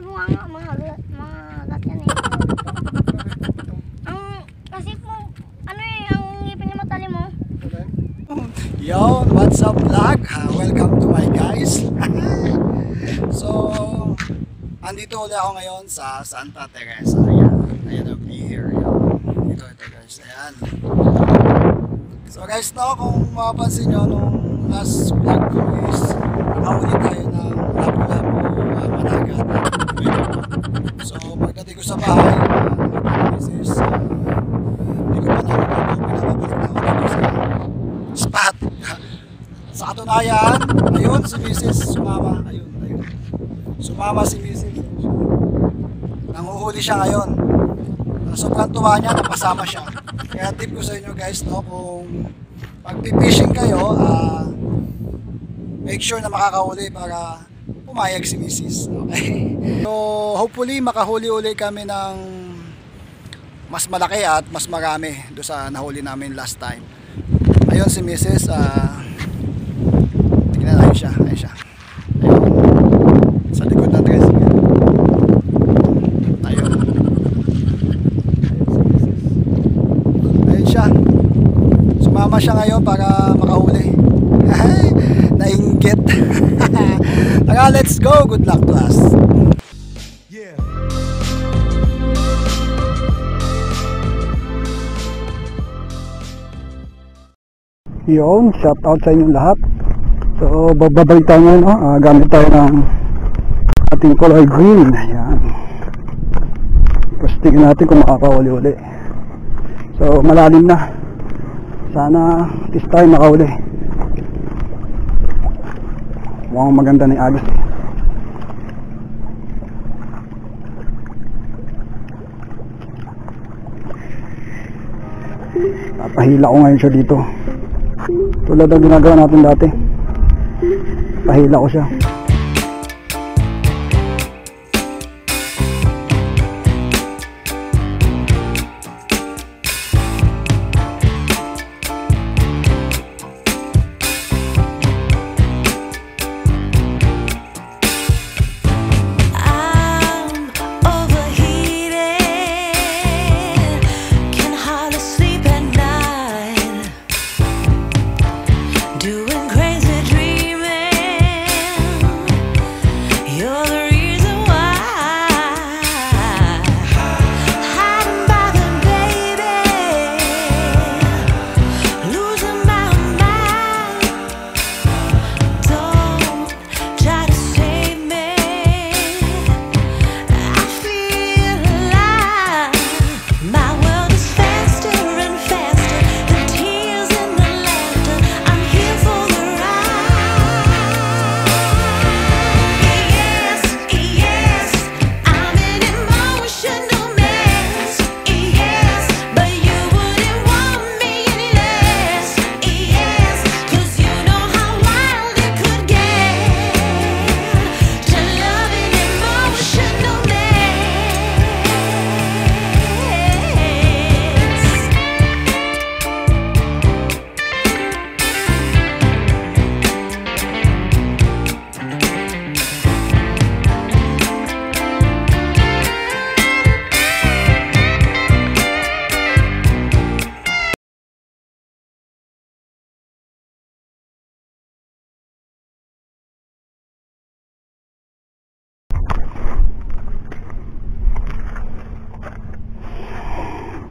bunga nga, magat yan eh. Kasi po, ano eh, ang ngipin niya matalim mo. Yo, what's up vlog? Welcome to my guys. So, andito ulit ako ngayon sa Santa Teresa. Ayan ang pier. Ito guys, ayan. So guys, kung mapapansin nyo, nung last vlog ko is nakahuli tayo ng lapu-lapu, managat. So, pagdating ko sa bahay, hindi ko pa pinababalik na ako dito sa spot. Sa katunayan, ayun si Mrs. sumama. Ayun. Sumama si Mrs. Nanguhuli siya ngayon. Sobrang tuwa niya, napasama siya. Kaya tip ko sa inyo guys, kung pag-fishing kayo, make sure na makakahuli para pumayag si Mrs. Okay? So hopefully makahuli uli kami ng mas malaki at mas marami doon sa nahuli namin last time. Ayun si Mrs. Tignan natin siya. Ayun siya. Ayun. Sa likod ng dress. Ayun. Ayun siya. Sumama siya ngayon para makahuli. Ay, nainggit. Tara, let's go. Good luck to us. Yeah. Yun, shout out sa inyong lahat. So babalik tayo ngayon, gamit tayo ng ating color green. Ayan. Tapos tingnan natin kung makakahuli-uli. So malalim na. Sana this time makahuli. Mukhang maganda na yung agos eh. Papahila ko ngayon siya dito. Tulad ang ginagawa natin dati. Pahila ko siya.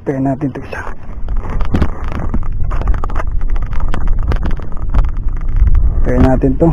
Tayo natin ito isa. Tayo natin ito.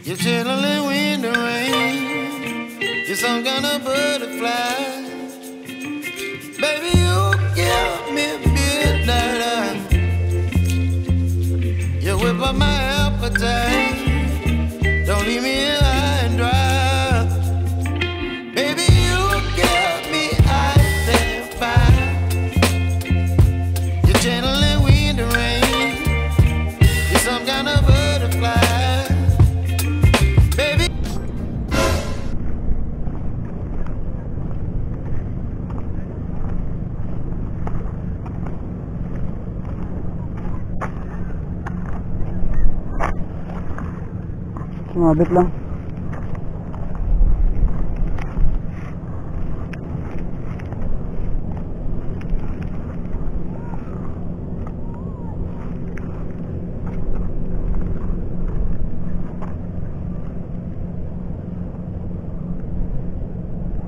You're chilling in the rain. You're some kind of butterfly. Baby, you give me midnight. You whip up my appetite. Don't leave me high and dry. Sumabit lang.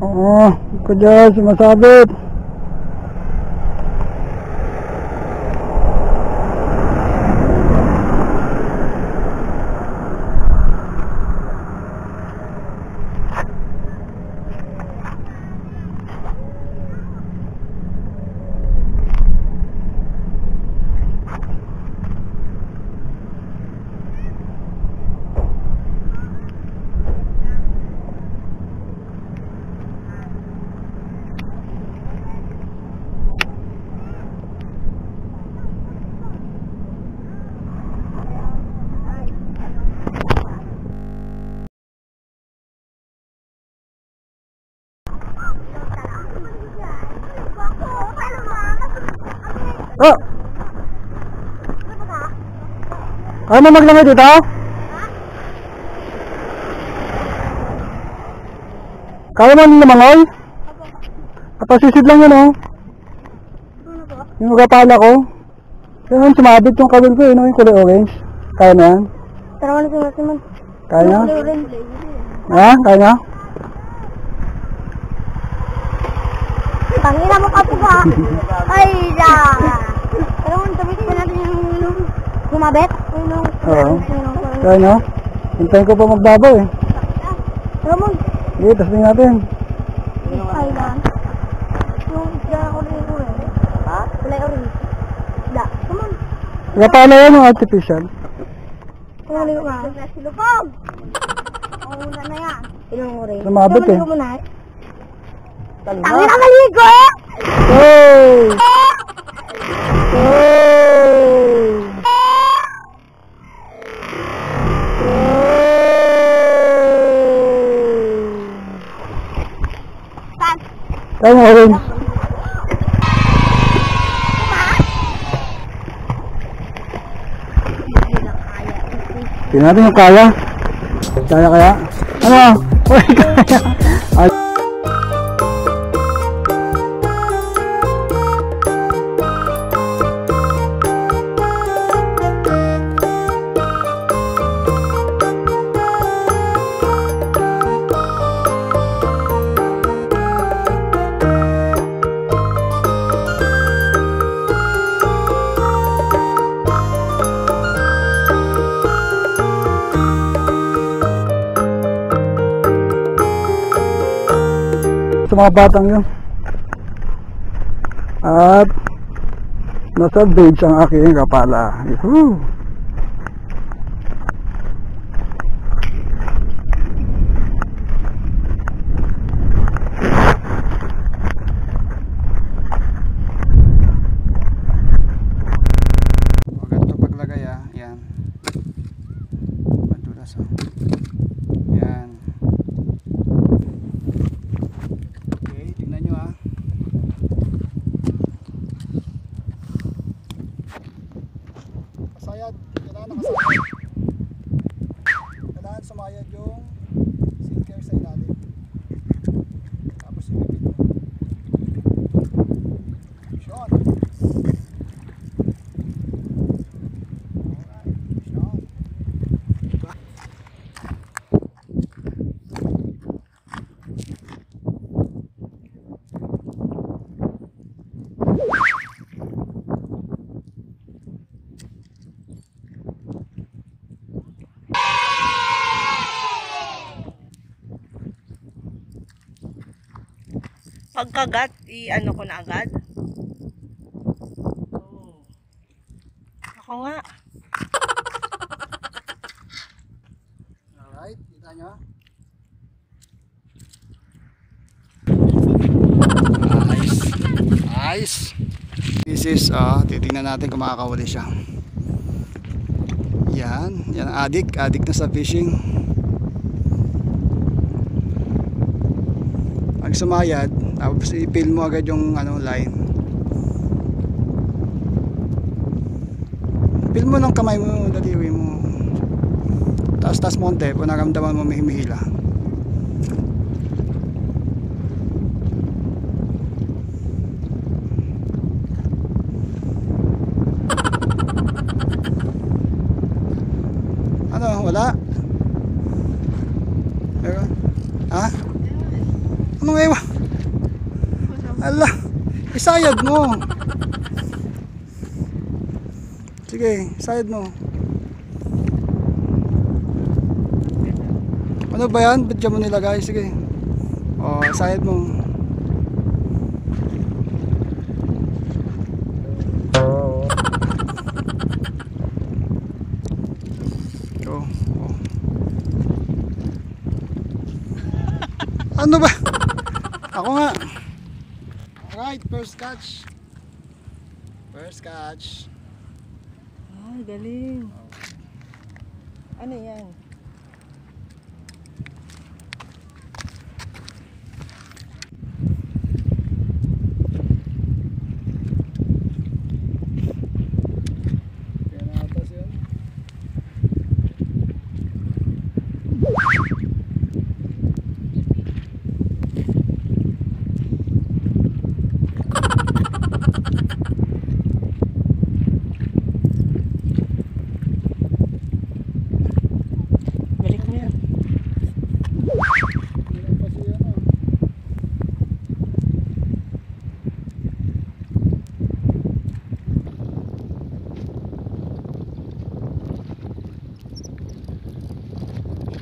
Oo, ko dyan, sumasabit. Oh! Kaya mo maglangay dito? Kaya mo lumangoy? Kapasisid lang yun, oh. Yung magapala ko. Kaya yun, sumabit yung kawil ko, yun, yung kulay orange. Kaya na yan? Tara mo na siya. Kaya na? Ha? Kaya na? Tangina mo ka po ba? Ay, da! Pero kung tabi pa natin yung sumabit? Oo. Kaya na? Hintayin ko pa magbabaw eh. Pero mo, Sige, testing natin. ay lang. Yung isda orange. Ha? Kulay orange. Da, come on. Magapala yan yung artificial. Kumuli ko ba? Silupog! Oo na na yan. Ilang orange? Sumabit eh. Kumuli ko muna eh. Tangina maligo! Hey! Hey! Kaya mo orange. Tingnan natin yung kaya. Kaya kaya? Ano? Uy, kaya. Ay. Sa mga batang yun. At nasa beach ang aking kapala. Yuhuu! Ganito paglagay yan. Madulas yan. Okay, tingnan nyo Kasayad, kailangan nakasayad. Kailangan sumayad yung sinker sa ilalim. Tapos ipipit mo. Sean. Alright, Sean. Pagkagat, i-ano ko na agad. Ako nga. Alright, kita nyo. Nice. This is, titingnan natin kung makakawali siya. Yan ang adik na sa fishing. Pag sumayad, tapos i-fill mo agad yung line. Fill mo ng kamay mo, daliwi mo. Taas-taas monte, kung naramdaman mo may humihila. Ano, wala? Meron? Ha? Anong ewan? Ala, isayad mo. Sige, isayad mo. Ano ba yan? Ba't dyan mo nilagay? Sige. O, isayad mo. O, o. Ano ba? Ako nga. Alright, first catch. First catch. Ay, galing. Ano yan? Kaya nakatas yun. Balik mo yan. Hindi pa siya ano.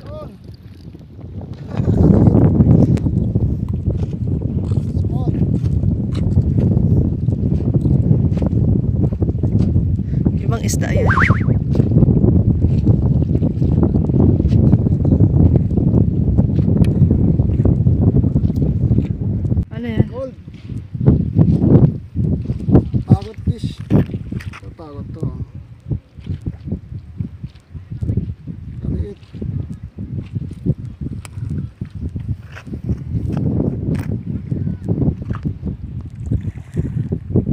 Yun. Small. Ibang isda yan. Ano yan? Gold. Parrot fish. Ito parrot to. Kaliit.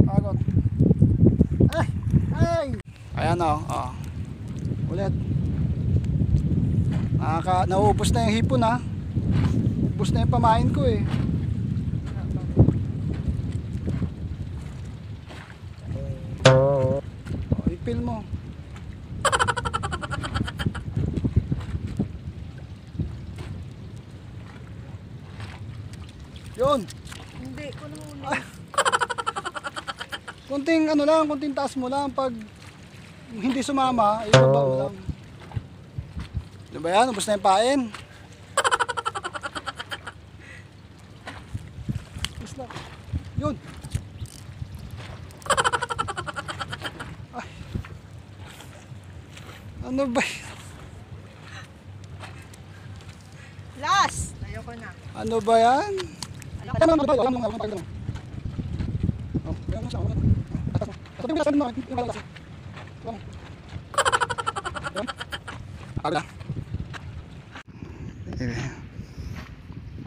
Parrot. Ay! Ay! Ayan o. Oh. Ulit. Nauubos na yung hipon ha. Ubos na yung pamain ko eh. I-fill mo. Yun. Hindi ko nahuli. Kunting ano lang, kunting taas mo lang. Pag hindi sumama, ibaba mo lang. Diba yan? Ubos na yung pain. Ubos na. Yun. Ay. Ano ba? Last! Ayoko na. Ano ba yan? Ano ba yan? Ano ba yan? Oh, yan mo siya. Ito yung lasan mo. Yung lasan. Aga.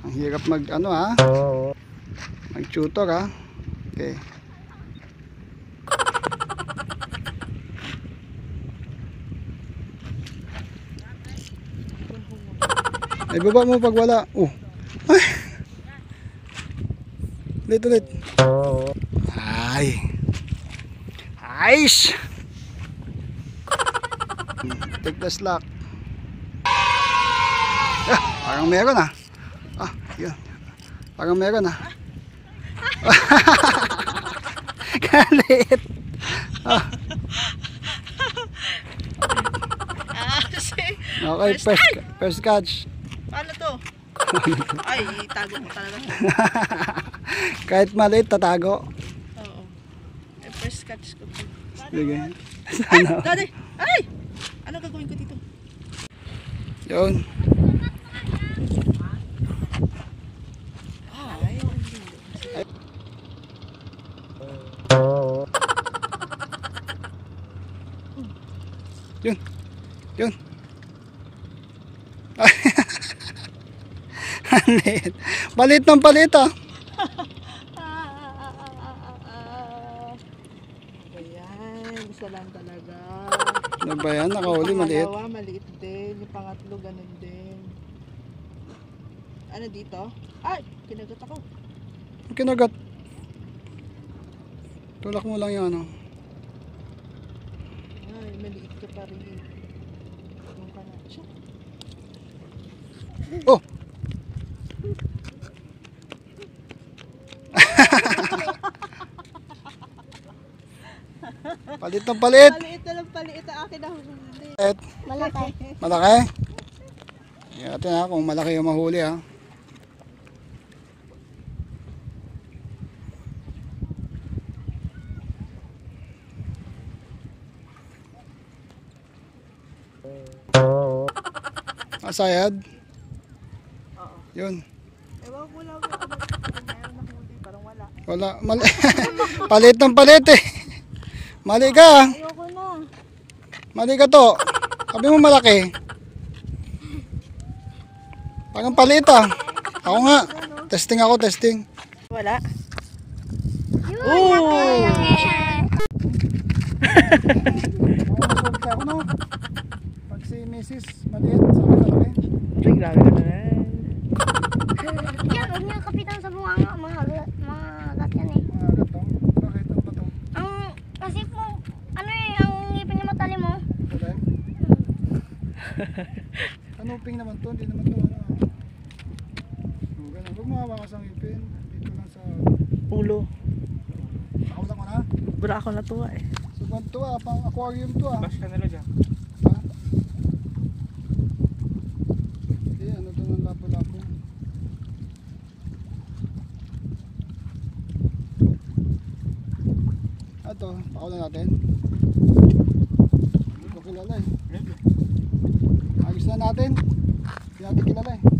Ang hirap mag ano ha? Mag tutor ha? Okay. Ay baba mo pag wala. Oh. Ay. Ulit ulit. Ay. Aish. Take the slack. Ah, parang meron ah. Ah, yun. Parang meron ah. Galit. Ah. Okay, first catch. Paano to? Ay, itago mo talaga. Kahit maliit, tatago. Oo. Eh, first catch ko. Sige. Ay, daddy! Ay! Ano gagawin ko dito? Yun. Ay, Yun. Yun. Palit. Palit ng palit ah. Ayan, isa lang talaga. Ano ba yan? Nakahuli maliit. Pangalawa, maliit din. Yung pangatlo, ganun din. Ano dito? Ay! Kinagat ako. Kinagat. Tulak mo lang yung ano. Ay, maliit ka pa rin. Yung ka na. Siya. Oh! Palit ng palit. Paliit na lang paliit ang akin na huli. Malaki. Malaki. Tingnan natin ha kung malaki yung mahuli ha. Asayad. Oo. Yun. Ewan ko lang kung meron na huli. Parang wala. Wala. Mali. Palit ng palit eh. Mali ka. Ayoko na. Mali ka to. Sabi mo malaki. Parang palit ah. Ako nga. Testing ako, testing. Wala. Yun, Oh! Ako no. Pag si Mrs. maliit, sabi malaki. Ay, grabe ka na. Yan, huwag niyo kapitan sa bunganga. Mga gat yan eh. Mga gatong. Bakit? Ano ba to? Kasi po, ano eh, ang ngipin niya matali mo. Wala. Kanuping naman to, hindi naman to ano. Oh, ganun. Huwag mo hawakan sa ngipin. Dito lang sa... Ulo. Nakaulak mo na. Bura ako natuwa eh. Sugan to ah, pang aquarium to ah. Bash ka nila dyan. Ha? Hindi, ano to ng lapo-lapo. Ito, pakawalan natin. Hindi ko kilala eh. Ayos na natin. Hindi natin kilala eh.